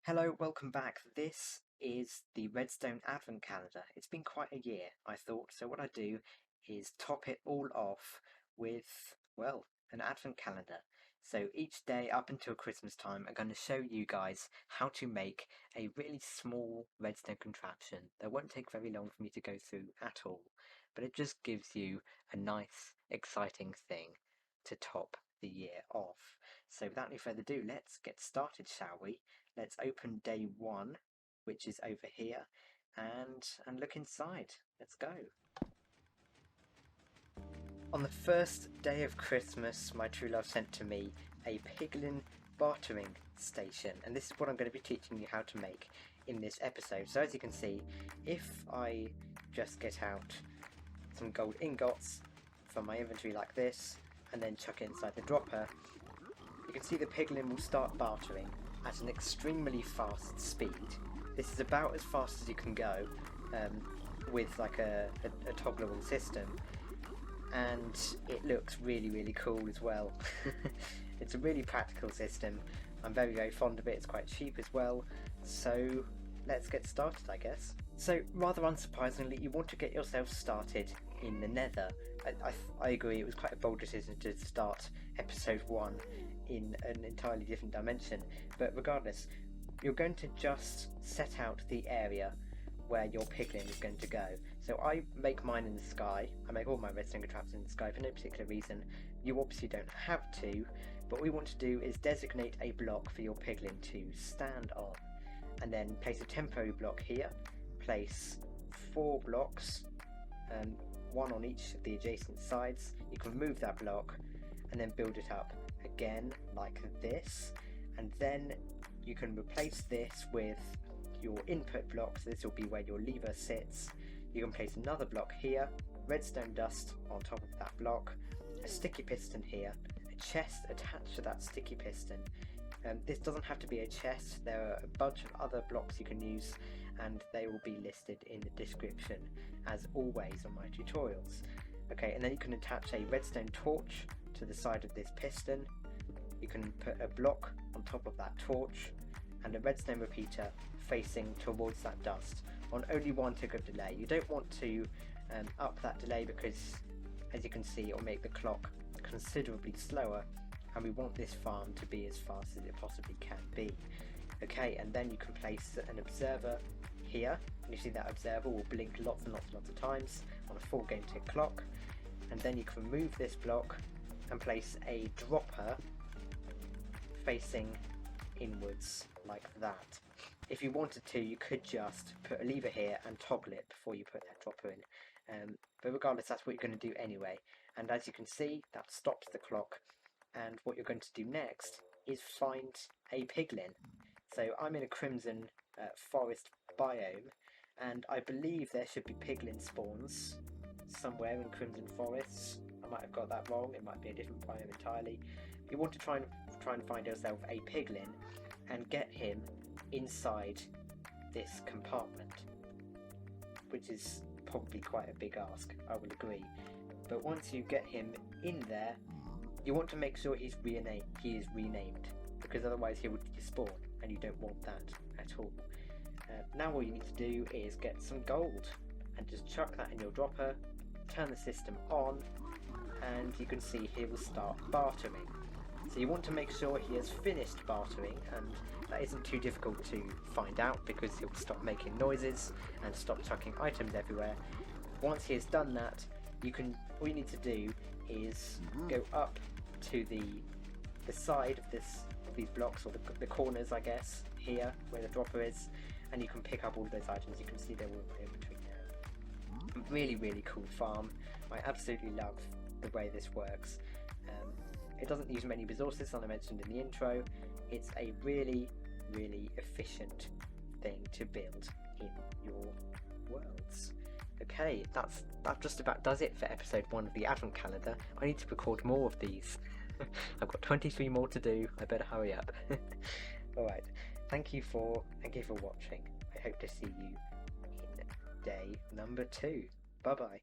Hello, welcome back. This is the Redstone Advent Calendar. It's been quite a year, I thought, so what I do is top it all off with, well, an Advent Calendar. So each day up until Christmas time, I'm going to show you guys how to make a really small redstone contraption that won't take very long for me to go through at all, but it just gives you a nice, exciting thing to top the year off. So without any further ado, let's get started, shall we? Let's open day 1, which is over here, and look inside. Let's go. On the first day of Christmas, my true love sent to me a Piglin Bartering station, and this is what I'm going to be teaching you how to make in this episode. So as you can see, if I just get out some gold ingots from my inventory like this, and then chuck it inside the dropper, you can see the Piglin will start bartering at an extremely fast speed. This is about as fast as you can go with like a toggleable system, and it looks really cool as well. It's a really practical system. I'm very fond of it. It's quite cheap as well, so let's get started, I guess. So rather unsurprisingly, you want to get yourself started in the Nether. I agree, it was quite a bold decision to start episode 1 in an entirely different dimension, but regardless, you're going to just set out the area where your piglin is going to go. So I make mine in the sky. I make all my redstone traps in the sky for no particular reason. You obviously don't have to, but what we want to do is designate a block for your piglin to stand on, and then place a temporary block here, place 4 blocks, 1 on each of the adjacent sides. You can remove that block and then build it up again like this, and then you can replace this with your input block. So this will be where your lever sits. You can place another block here, redstone dust on top of that block, a sticky piston here, a chest attached to that sticky piston. This doesn't have to be a chest, there are a bunch of other blocks you can use, and they will be listed in the description as always on my tutorials. Okay, and then you can attach a redstone torch to the side of this piston. You can put a block on top of that torch and a redstone repeater facing towards that dust on only 1 tick of delay. You don't want to up that delay because, as you can see, it will make the clock considerably slower, and we want this farm to be as fast as it possibly can be. Okay, and then you can place an observer here, and you see that observer will blink lots and lots of times on a 4 game tick clock, and then you can remove this block and place a dropper facing inwards like that. If you wanted to, you could just put a lever here and toggle it before you put that dropper in, but regardless, that's what you're going to do anyway. And as you can see, that stops the clock, and what you're going to do next is find a piglin. So I'm in a crimson forest biome, and I believe there should be piglin spawns somewhere in crimson forests. I might have got that wrong, it might be a different biome entirely. You want to try and find yourself a piglin and get him inside this compartment, which is probably quite a big ask, I will agree. But once you get him in there, you want to make sure he is renamed, because otherwise he would despawn, and you don't want that at all. Now all you need to do is get some gold and just chuck that in your dropper, turn the system on, and you can see he will start bartering. So you want to make sure he has finished bartering, and that isn't too difficult to find out because he'll stop making noises and stop chucking items everywhere. Once he has done that, all you need to do is go up to the side of these blocks, or the corners, I guess, here where the dropper is, and you can pick up all those items. You can see they're all in between there. Really cool farm. I absolutely love the way this works. It doesn't use many resources, as I mentioned in the intro. It's a really efficient thing to build in your worlds. Okay, that just about does it for episode 1 of the Advent Calendar. I need to record more of these. I've got 23 more to do, I better hurry up. Alright, thank you for watching. I hope to see you in day number 2. Bye bye.